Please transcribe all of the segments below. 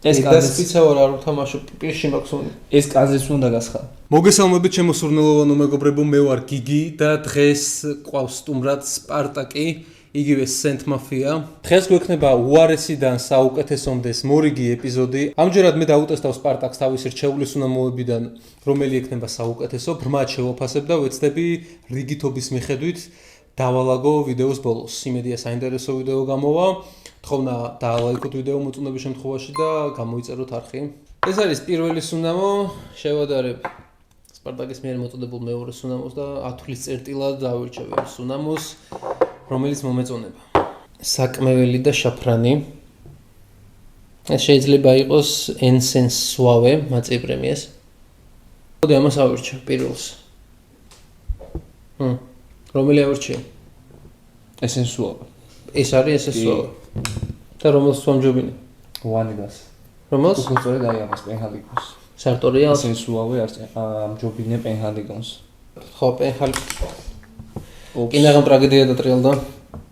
ეს კანზეც არ ვთამაშობ პირში მაქვს ეს კანზეც უნდა გასხა მოგესალმებით ჩემო სურნელოვანო მეგობრებო მე ვარ გიგი და დღეს ყავს სტუმრად სპარტაკი იგივე Saint Mafia დღეს გვექნება უარესიდან საუკეთესომდეს მორიგი ეპიზოდი ამჯერად მე დაუტესტავ სპარტაკს თავის რჩეულის უნამოებიდან რომელი ექნება საუკეთესო ბრმად შევაფასებ და ვეცდები რიგითობის მიხედვით დავალაგო ვიდეოს ბოლოს იმედია საინტერესო ვიდეო გამოვა თხოვნა დაალაიქოთ ვიდეო მოწონების შემთხვევაში და გამოიწეროთ არხი. ეს არის პირველი სუნამო, შევადარებ სპარტაკის მიერ მოწოდებულ მეორე სუნამოს და 10 თვლის წერტილად დავირჩევ სუნამოს, რომელიც მომეწონება. საკმეველი და შაფრანი. ეს შეიძლება იყოს Ensen Suave მაწე პრემიას. მოდი ამას ავირჩევ პირველს. რომელი ავირჩიე? Ensen Suave. ეს არის Ensen Suave. და რომელს ვამჯობინე? ვანიდას. რომელს? უგუწორე დაიამას პენჰალიგონს. სარტორია? Ensen Suave ამჯობინე პენჰალიგონს. ხო, პენჰალიგონს. კინაღამ ტრაგედია დატრიალდა.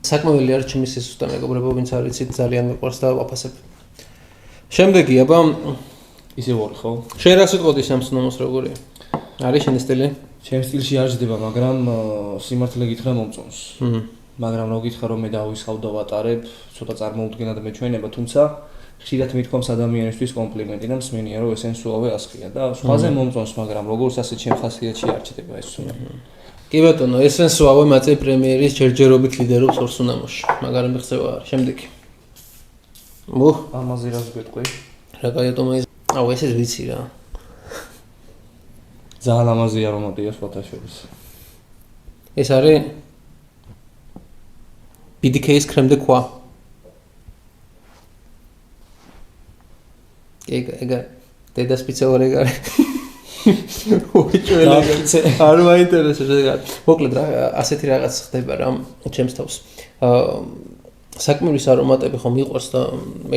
საკმეველი არის ჩემი სისუსტე მეგობრებო, ვინც არ იცით ძალიან მიყვარს და ვაფასებ. შემდეგი, აბა ისე ვარ ხო? შენ რა სიტყოდი სამსუნამოს როგორია? არის შენი სტილი? ჩემი სტილში არ ჯდება, მაგრამ სიმართლე გითხრა მომწონს. მაგრამ რო გითხრა რომ მე დავისხავ და ვატარებ, ცოტა წარმოუდგენად მეჩვენება, თუმცა ხშირად მithქვამს ადამიანისთვის კომპლიმენტი და მსმენია რომ Ensen Suave ასხია და სხვაზე მომწონს, მაგრამ როგორც ასე ჩემ ხასიათში არ ჩდება ეს სუნამო. კი ბატონო, Ensen Suave მაწე პრემიერის ჯერჯერობით ლიდერობს ორ სუნამოში, მაგრამ მიღწევა არის. შემდეგი. ამაზე რას გვეტყვი? რა გაიატომა ეს? აუ ესეც ვიცი რა. ძალიან ლამაზი არომატია სხვათა შორის. ეს არის BDK-ის crème de quoi. ეგა დედას პიცა ვარ ეგ არის. არ მაინტერესებს ეგ. მოკლედ რა ასეთი რაღაც ხდება რა ჩემს თავს. საკმევის არომატები ხომ მიყვარს და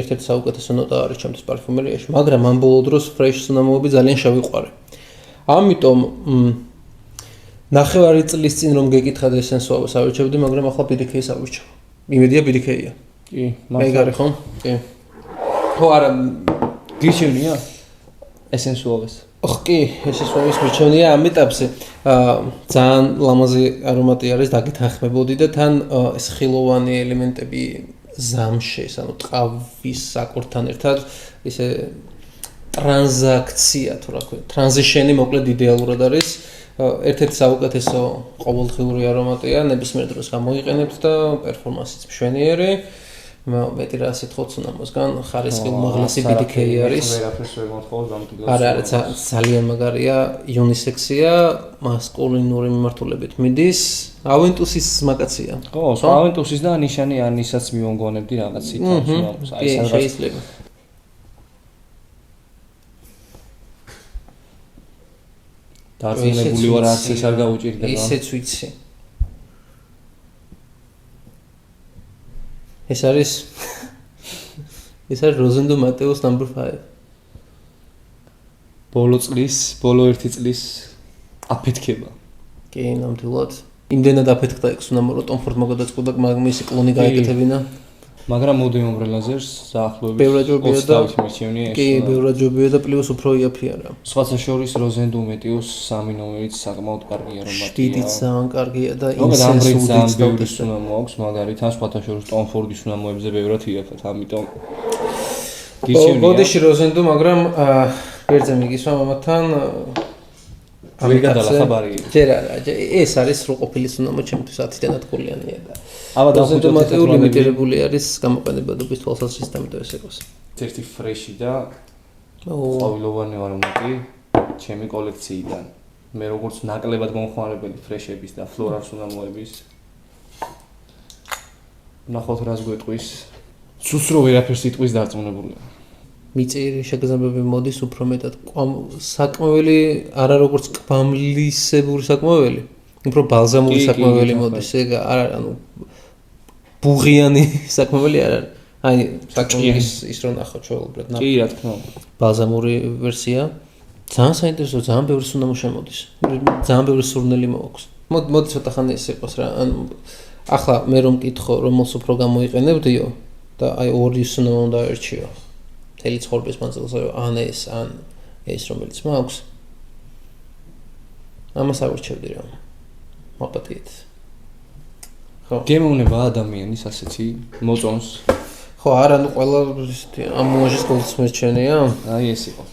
ერთ-ერთი საუკეთესო ნოტა არის ჩემთვის პარფიუმერიაში, მაგრამ ამ ბოლო დროს fresh სუნამოები ძალიან შევიყვარე. ამიტომ ნახევარი წლის წინ რომ გეკითხა და Ensen Suave-ს ავირჩევდი, მაგრამ ახლა BDK-ს ავირჩევ. იმედია BDK-ია. კი, მაგარი ხო? კი. ხო არა, გიჩვენია Ensen Suave-ს. კი, Ensen Suave-ს მირჩევნია ამ ეტაპზე. ძალიან ლამაზი არომატი არის, დაგეთანხმებოდი და თან ეს ხილოვანი ელემენტები ზამში, ანუ ტყავის საკურთან ერთად ისე ტრანზაქცია თუ რა ქვია, ტრანზიშენი მოკლედ იდეალურად არის. ერთ-ერთი საუკეთესო ყოველდღიური არომატია, ნებისმიერ დროს გამოიყენებთ და პერფორმანსიც მშვენიერი. მეტი რა სიტყვა სუნამოსგან ხარისხი უმაღლესი BDK არის. არა, ძალიან მაგარია, იუნისექსია, მასკულინური მიმართულებით მიდის. ავენტუსის მაგაცია. ხო, ავენტუსის და ნიშანი ანისაც მივონგონებდი რაღაცით. აი ეს შეიძლება. დაწინებული ვარ არც ეს არ გაუჭირდება. ისეც ვიცი. ეს არის Rosendo Mateos number 5. ბოლო ერთი წლის აფეთქება. კი, ნამდვილად. იმდენად აფეთქდა ეს სუნამო, რომ Tom Ford მოგადაწყდა, მაგრამ მისი კლონი გაეკეთებინა. მაგრამ მოდი მომბრელაზერს დაახლოებით 20 მიჩვენია ეს. კი, ბევრად ჯობია და პლუს უფრო იაფი არა. სხვათა შორის Rosendo Mateos 3 ნომერით საკმაოდ კარგი არომატია. დიდიც ძალიან კარგია და ინსენსუდიც ბევრი სუნამო აქვს, მაგალითად სხვათა შორის Tom Ford-ის სუნამოებზე ბევრად იაფად, ამიტომ გიჩვენია. ბოდიში Rosendo, მაგრამ ვერძე მიგისვა მამათან ამი გადალახაბარი. ჯერ არა, ეს არის სრულყოფილი სუნამო ჩემთვის 10-დან 10-გულიანია და Rosendo Mateo ლიმიტირებული არის გამოყენებადობის თვალსაზრისით, ამიტომ ეს იყოს. ერთი ფრეში და ყვავილოვანი არომატი ჩემი კოლექციიდან. მე როგორც ნაკლებად მომხმარებელი ფრეშების და ფლორალ სუნამოების ნახოთ რას გვეტყვის. სუსრო ვერაფერს იტყვის დარწმუნებულია. მიწირი შეგრძნებები მოდის უფრო მეტად. საკმეველი არა როგორც კვამლისებური საკმეველი, უფრო ბალზამური საკმეველი მოდის. ეგ არა, ანუ ბუღიანი საკმეველი არ არის. აი, საკმევის ის რო ნახოთ ჩვეულებრივ. კი, რა თქმა უნდა. ბალზამური ვერსია. ძალიან საინტერესო, ძალიან ბევრი სუნამო შემოდის. ძალიან ბევრი სურნელი მოაქვს. მოდი ცოტა ხანი ეს იყოს რა. ანუ ახლა მე რომ მკითხო, რომელს უფრო გამოიყენებდიო და აი ორი სუნამო უნდა ერჩიო. მთელი ცხოვრების მანძილზე ან ეს რომელიც მაქვს ამას ავირჩევდი რა მოპატიეთ ხო გემოვნება ადამიანის ასეთი მოწონს ხო არა ნუ ყველა ამ მოაჟის გულწრფელია აი ეს იყო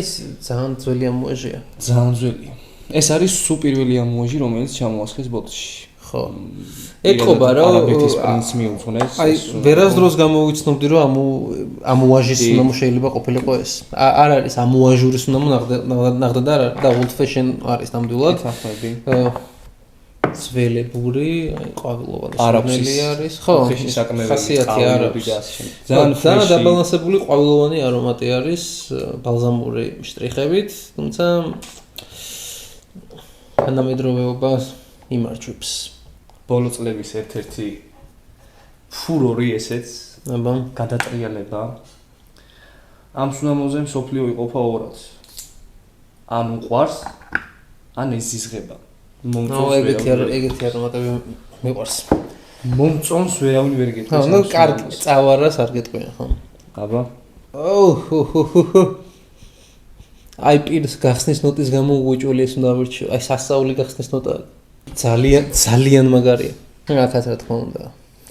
ეს ძალიან ძველი ამოაჟია ძალიან ძველი ეს არის სუპირველი ამოაჟი რომელიც ჩამოასხეს ბოთში ხო ეთყობა რომ არაბეთის პრინც მიუძღვნეს აი ვერასდროს გამოვიცნობდი რომ ამოაჟის უნდა შეიძლება ყოფილიყო ეს არ არის ამოაჟურის უნდა ნახდა და და old fashion არის ნამდვილად ახალები ძველებური აი ყვავილოვანი არაბსის არის ხო ხასიათი არის ძალიან დაბალანსებული ყვავილოვანი არომატი არის ბალზამური შტრიხებით თუმცა თანამედროვეობას იმარჯვებს ბოლო წლების ერთ-ერთი ფურორი ესეც აბა გადატრიალება ამ სუნამოზე მსოფლიო იყოფა ორად ან უყვარს ან ეზიზღება ეგეთი არომატები მიყვარს მომწონს ვერავინ ვერ გეტყვის ხო ნუ კარგი წავარას არ გეტყვია ხო აბა აი პირს გახსნის ნოტის გამო უეჭველი ეს უნდა ავირჩიო აი სასწაული გახსნის ნოტა ძალიან მაგარია რათაც რა თქმა უნდა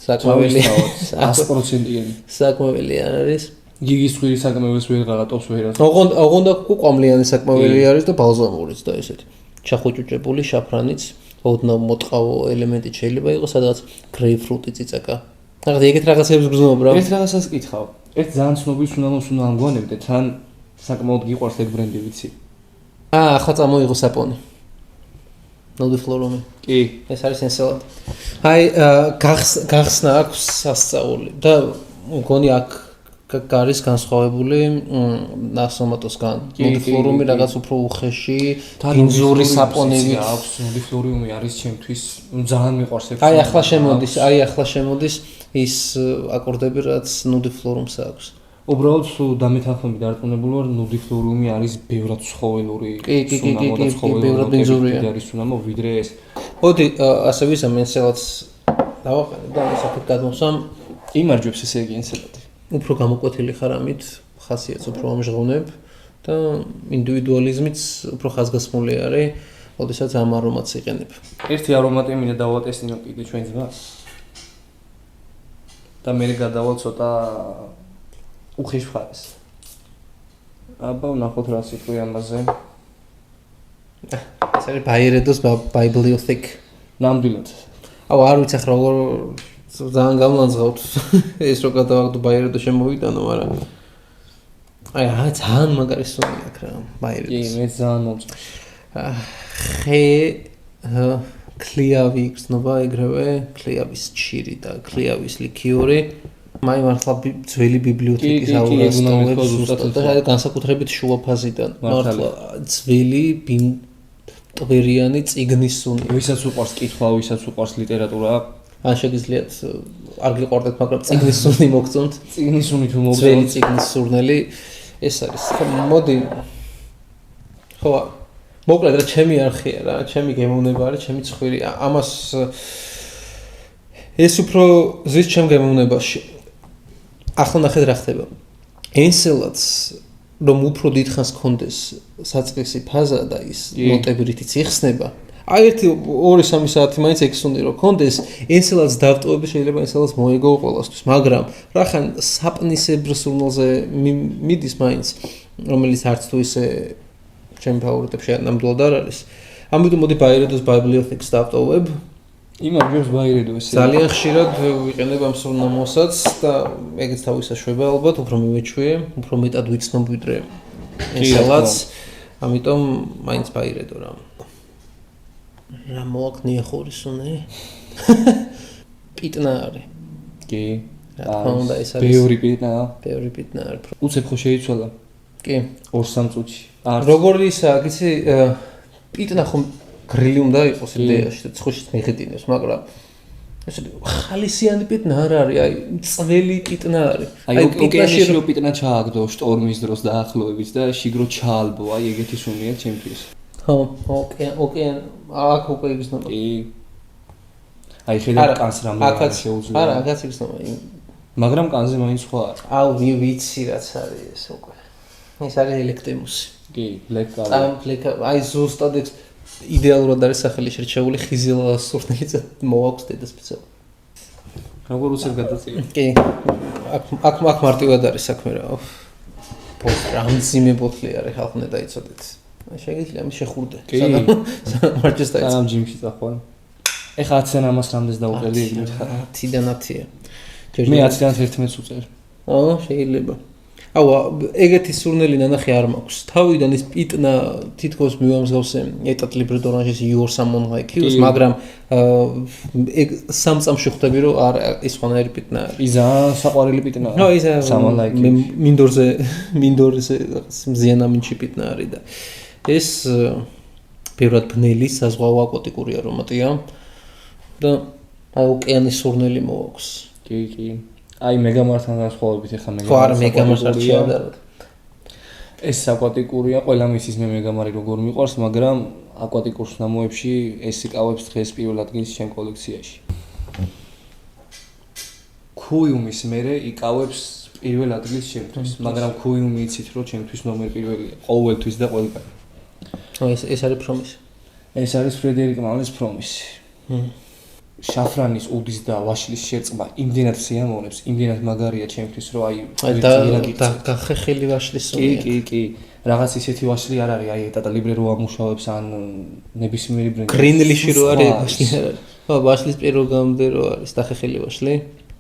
საკმაოდ 100%-იანი საკმაოდ არის გიგის ხვირი საკმაოდ ვერ გაღატობს ვერას ოღონდ კუკვამლიანი საკმაოდ არის და ბალზამურიც და ესეთი ჩახუჭუჭებული შაფრანიც ოდნავ მოტყავო ელემენტი შეიძლება იყოს სადაც გრეიპფრუტი წიწაკა რაღაცა ეგეთ რაღაცებს გრძნობ რა ერთ რაღაცას კითხავ ერთ ძალიან ცნობილ სუნამოს უნდა ამგვანებდე თან საკმაოდ გიყვარს ეგ ბრენდი ვიცი ახლა წამოიღო საპონი ნოდიფლორუმი კი ეს არის ენსელად აი გახსნა აქვს სასწაული და მგონი აქ გარის განსხვავებული ნასომატოსგან ნოდიფლორუმი რაღაც უფრო უხეში ინზური საპონები აქვს ნოდიფლორუმი არის ჩემთვის ძალიან მიყვარს ეს აი ახლა შემოდის ის აკორდები რაც ნოდიფლორუმს აქვს უბრალოდ დამეთანხმები დარწმუნებული ვარ ნოდიფლორუმი არის ბევრად ცხოველური სუნამო და ცხოველური არის სუნამო ვიდრე ეს მოდი ასე ვიზამ ენსელადს დავაყენებ და ასაფეთ გადმოვსვამ იმარჯვებს ესე იგი ენსელადი უფრო გამოკვეთილი ხარ ამით ხასიათს უფრო ამჟღავნებ და ინდივიდუალიზმიც უფრო ხაზგასმული არის ოდესაც ამ არომატს იყენებ ერთი არომატი მინდა დავატესტინო კიდე ჩვენ ძმას და მე გადავალ ცოტა უხეშ ხარეს. აბა ვნახოთ რა სიტყვი ამაზე. ეს არის ბაიერედოს ბიბლიოთეკ. ნამდვილად. აუ არ ვიცი ახლა როგორ ძალიან გამლანძღავთ ეს რო გადავაგდო ბაიერედო შემოვიტანო, მაგრამ აი ძალიან მაგარი სუნი აქვს რა ბაიერედოს. კი, მე ძალიან მომწონს. ხე ქლიავი გრძნობა ეგრევე, ქლიავის ჭირი და ქლიავის ლიქიორი. მაი მართლა ძველი ბიბლიოთეკის აურასტოვებს ზუსტად და განსაკუთრებით შუა ფაზიდან მართლა ძველი ტვერიანი წიგნის სუნი ვისაც უყვარს კითხვა ვისაც უყვარს ლიტერატურა ან შეგიძლიათ არ გიყვარდეთ მაგრამ წიგნის სუნი მოგწონთ წიგნის სუნი თუ მოგწონთ ძველი წიგნის სურნელი ეს არის ხო მოდი ხო მოკლედ რა ჩემი არხია რა ჩემი გემოვნება არის ჩემი ცხვირი ამას ეს უფრო ზის ჩემ გემოვნებაში ახლა ნახეთ რა ხდება. ენსელადს რომ უფრო დიდხანს კონდეს საწყისი ფაზა და ის ნოტები რითიც იხსნება. აი 1-2-3 საათი მაინც ექსუნი რომ კონდეს ენსელადს დავტოვები შეიძლება ენსელადს მოეგო ყველასთვის, მაგრამ რახან საპნისებრ სურნელზე მიდის მაინც რომელიც არც თუ ისე ჩემ ფავორიტებში ნამდვილად არ არის. ამიტომ მოდი ბაიერედოს ბიბლიოთეკს დავტოვებ. იმარჯვებს ბაიერედო ესე ძალიან ხშირად ვიყენებ ამ სურნამოსაც და ეგეც თავისაშვება ალბათ უფრო მივეჩვიე, უფრო მეტად ვიცნობ ვიდრე ენსელადს. ამიტომ მაინც ბაიერედო რა. რა მოაქნია ხორის სუნე? პიტნა არის. კი. რა თქმა უნდა ეს არის. ბევრი პიტნა. ბევრი პიტნა არის. უცებ ხო შეიცვალა? კი. 2-3 წუთში. როგორი ისა, გიცი პიტნა ხომ გრილი უნდა იყოს იდეაში და ცხოშიც მიხედინებს, მაგრამ ესე ხალისიანი პიტნა არ არის, აი წველი პიტნა არის. აი ოკეანეში რო პიტნა ჩააგდო შტორმის დროს დაახლოებით და შიგრო ჩაალბო, აი ეგეთი სუნია ჩემთვის. ხო, ოკეან აქ უკვე იგრძნობა. კი. აი ხედავ კანს რამე შეუძლია. არა, აქაც იგრძნობა. მაგრამ კანზე მაინც სხვა არის. აუ ვიცი რაც არის ეს უკვე. ეს არის ელექტემუსი. კი, black color. ამ ბლეკ აი ზუსტად ეს იდეალურად არის სახელი შერჩეული ხიზილას სურნელიც მოაქვს დედა სპეციალურად. როგორ უცებ გადაწია? კი. აქ მარტივად არის საქმე რა. ამძიმე ბოთლი არის ხალხი უნდა დაიცოდეთ. შეიძლება ამის შეხურდე. მარჯვეს დაიწყო. სანამ ჯიმში წახვარ. ეხლა 10-დან ამას რამდენს დაუყევდი ეგრეთ ხარ? 10-დან 10-ია. მე 10-დან 11-ს უწერ. შეიძლება. აუ ეგეთი სურნელი ნანახი არ მაქვს. თავიდან ის პიტნა თითქოს მივამსგავსე ეტატ ლიბრეტ ორანჟის Your Someone Like You, მაგრამ ეგ სამ წამში ხვდები რომ არ ის ხონერი პიტნა არის. იზა საყვარელი პიტნა. ნო იზა Someone Like You. მინდორზე მზიანამინჩი პიტნა არის და ეს პირველად ბნელი საზღვაო აკოტიკური არომატია და აი ოკეანის სურნელი მოაქვს. კი. აი მეგამართან განსხვავებით ახლა მეგამარს შეადაროთ. ეს აკვატიკურია, ყველა მისის მე მეგამარი როგორ მიყვარს, მაგრამ აკვატიკურ სნამოებში ეს იკავებს დღეს პირველ ადგილს ჩემ კოლექციაში. ქუიუმის მერე იკავებს პირველ ადგილს ჩემთვის, მაგრამ ქუიუმი იცით რომ ჩემთვის ნომერ პირველია, ყოველთვის და ყველგან. ეს არის პრომისი. ეს არის ფრედერიკ მალეს პრომისი. შაფრანის უდის და ვაშლის შერწყმა იმდენად სიამოვნებს, იმდენად მაგარია ჩემთვის, რომ აი და გახეხილი ვაშლის სუნია. კი. რაღაც ისეთი ვაშლი არ არის, აი ეტატა ლიბრე რო ამუშავებს ან ნებისმიერი ბრენდი. გრინლიში რო არის ვაშლი არ არის. ვაშლის პიროგამდე რო არის დახეხილი ვაშლი,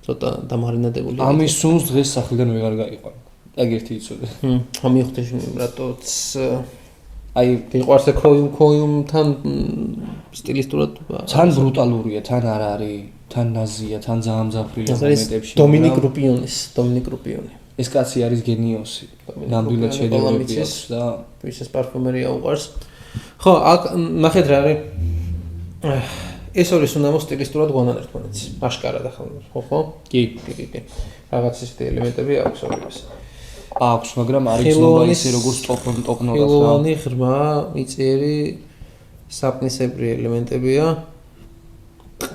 ცოტა დამარინადებული. ამის სუნს დღეს სახლიდან ვეღარ გაიყვან. ეგერთი იცოდე. ამიხდე რატოც აი გიყვარს ქოიუმთან სტილისტურად თან ბრუტალურია, თან არ არის, თან ნაზია, თან ძალიან მძაფრია მომენტებში. დომინიკ რუპიონი. ეს კაცი არის გენიოსი. ნამდვილად შედევრები აქვს და ვისაც პარფუმერია უყვარს. ხო, აქ ნახეთ რა არის. ეს ორი სუნამო სტილისტურად გვანან ერთმანეთს. აშკარად ახლა ხო? კი. რაღაც ისეთი ელემენტები აქვს ორივეს. აქვს, მაგრამ არის ცნობა ისე როგორც ტოპნოდას რა. ხილოვანი ღრმა, მიწიერი საპნისებრი ელემენტებია.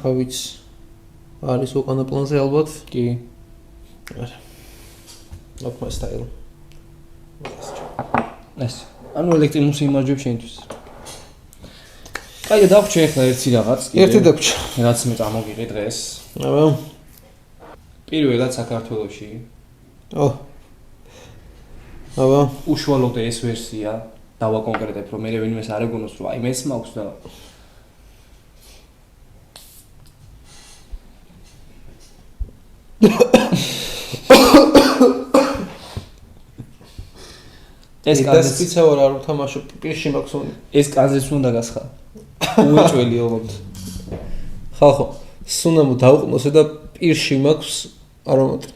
ყავიც არის უკანა პლანზე ალბათ. კი. არა. Not my style. ეს. ანუ ელექტრიმუსი იმარჯვებს შენთვის. აი დავჭე ახლა ერთი რაღაც. ერთი დავჭე. რაც მე წამოგიღე დღეს. აბა. პირველად საქართველოში. აბა. უშუალოდ ეს ვერსია დავაკონკრეტებ, რომ მე ვინმეს არ ეგონოს, რომ აი მეც მაქვს და ეს კანზეც სპეციალურად არ ვთამაშობ, პირში მაქვს უნი. ეს კანზეც უნდა გასხა. უეჭველი ოღონდ. ხალხო, სუნამო დავყნოსე და პირში მაქვს არომატი.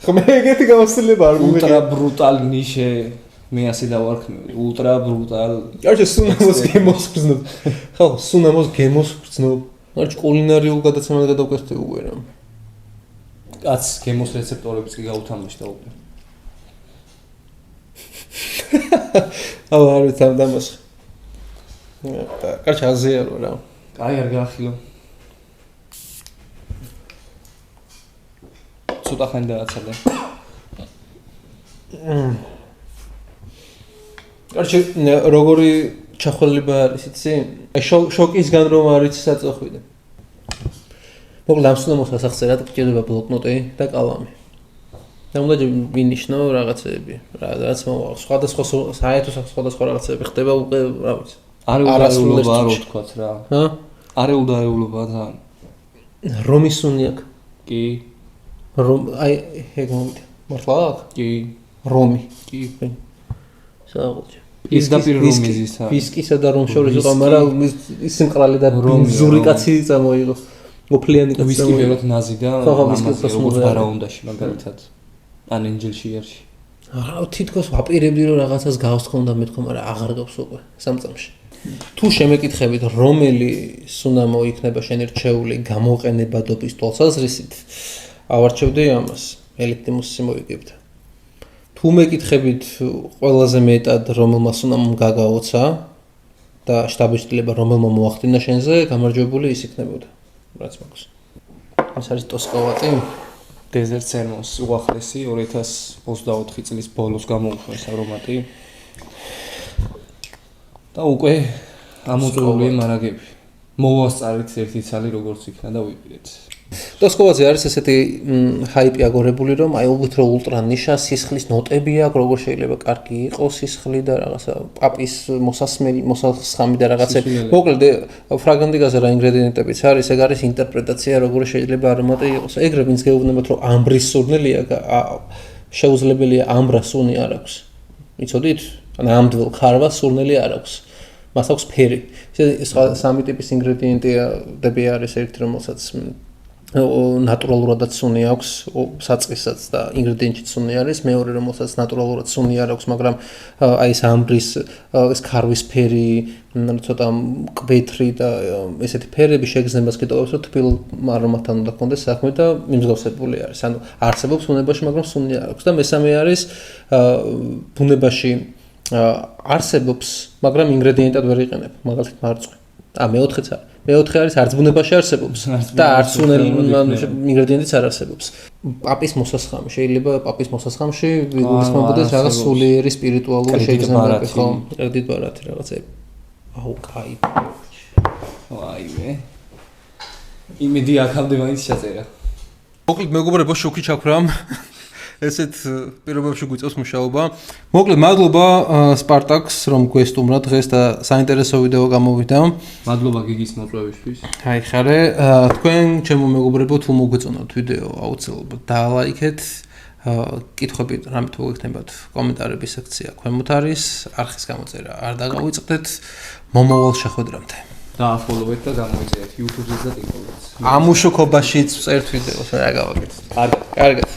ხო მე ეგეთი გამოსtildeება არ მივიღე. ულტრა ბრუტალ ნიშე მე ასე დავარქმევი. ულტრა ბრუტალ. კარჩე სუნამოს გემოს გრძნობ. ხალხო, სუნამოს გემოს გრძნობ. კარჩე კულინარიულ გადაცემად გადავკეთე უკვე რა. კაც გემოს რეცეპტორებიც კი გაუთამაშდა უკვე. არ ვიცი ამ დამას. კარჩე აზიარო რა. აი არ გაახილო. ცოტა ხანი დააცალე. კარჩე როგორი ჩახვალება არის იცი? შოკისგან რომ არის საწოხვიდე. მოკლედ ამ სუნამოს ასახზე რა გჭირდება ბლოკნოტი და კალამი. და უნდა ვინიშნო რაღაცეები, რაც მოაქვს. სხვადასხვა საერთო სხვადასხვა რაღაცეები ხდება უკვე, რა ვიცი. არეულობა რო თქვათ რა. ჰა? არეულობა ძალიან. რომის სუნი აქვს. კი. აი ეგ მომიტა. მართლა აქვს? კი. რომი. კი. საერთოდ. ის დაპირ რომიზის რა. ვისკისა და რომს შორის იყო, მაგრამ ის სიმყრალე და ზური კაცი წამოიღო. მოფლიანი კაცი. ვისკი ვეროთ ნაზი და როგორც ფარაონდაში მაგალითად. ან ენჯელშიერში. რა თითქოს ვაპირებდი რომ რაღაცას გავსხონდა მეთქო, მაგრამ აღარ გავს უკვე სამწამში. თუ შემეკითხებით რომელი სუნამო იქნება შენი რჩეული გამოყენებადობის თვალსაზრისით, ავარჩევდი ამას. ელექტრიმუსი მოვიგებთ. თუ მეკითხებით ყველაზე მეტად რომელმა სუნამომ გაგაოცა და შტაბიშტილება რომელმა მოახდინა შენზე, გამარჯვებული ის იქნებოდა. რაც მაქვს. ეს არის ტოსკოვატი. Desert Sermons უახლესი 2024 წლის ბოლოს გამოუშვეს არომატი. და უკვე ამოწურულია მარაგები. მოვასწარეთ ერთი ცალი როგორც იქნა და ვიპირეთ. ტოსკოვაძე არის ესეთი ჰაიპი აგორებული, რომ აი უბრალოდ ultra ნიშა სისხლის ნოტები აქვს, როგორ შეიძლება კარგი იყოს სისხლი და რაღაცა პაპის მოსასხამი და რაღაცები. მოკლედ ფრაგანტიკაზე რა ინგრედიენტებიც არის, ეგ არის ინტერპრეტაცია, როგორ შეიძლება არომატი იყოს. ეგრე ვინც გეუბნებათ, რომ ამბრის სურნელია, შეუძლებელია ამბრას სუნი არ აქვს. იცოდით? ან ამდვილ ხარვას სურნელი არ აქვს. მას აქვს ფერი. ეს სამი ტიპის ინგრედიენტები არის ერთი, რომელსაც ნატურალურადაც სუნი აქვს, საწყისაც და ინგრედიენტიც სუნი არის, მეორე რომელსაც ნატურალურად სუნი არ აქვს, მაგრამ აი ეს ამბრის, ეს ქარვის ფერი, ცოტა მკვეთრი და ესეთი ფერები შეგრძნებას კიდევაც რომ თბილ არომატთან უნდა კონდეს საქმე და მიმსგავსებული არის. ანუ არსებობს ბუნებაში, მაგრამ სუნი არ აქვს და მესამე არის ბუნებაში არსებობს, მაგრამ ინგრედიენტად ვერ იყენებ, მაგალითად მარწყვი. მეოთხეც არის. მეოთხე არის არც ბუნებაში არსებობს და არც სუნელი ინგრედიენტიც არ არსებობს. პაპის მოსასხამი შეიძლება პაპის მოსასხამში ვიგულისხმობოდეს რაღაც სულიერი სპირიტუალური შეგრძნებები, ხო? ერთით ბარათი რაღაცები. აუ, კაი. ვაიმე. იმედი აქამდე მაინც ჩაწერა. მოკლედ მეგობრებო, შოქი ჩაქვრამ. ესეთ პირობებში გვიწევს მუშაობა. მოკლედ მადლობა სპარტაკს, რომ გვესტუმრა დღეს და საინტერესო ვიდეო გამოვიდა. მადლობა გიგის მოწვევისთვის. აი ხარე, თქვენ ჩემო მეგობრებო, თუ მოგვეწონათ ვიდეო, აუცილებლად დალაიქეთ. კითხვები რამე თუ გექნებათ, კომენტარების სექცია ქვემოთ არის, არხის გამოწერა არ დაგავიწყდეთ. მომავალ შეხვედრამდე. დააფოლოვეთ და გამოიწერეთ YouTube-ზე და TikTok-ზე. ამუშოქობაშიც წერთ ვიდეოს, რა გავაკეთეთ. კარგად.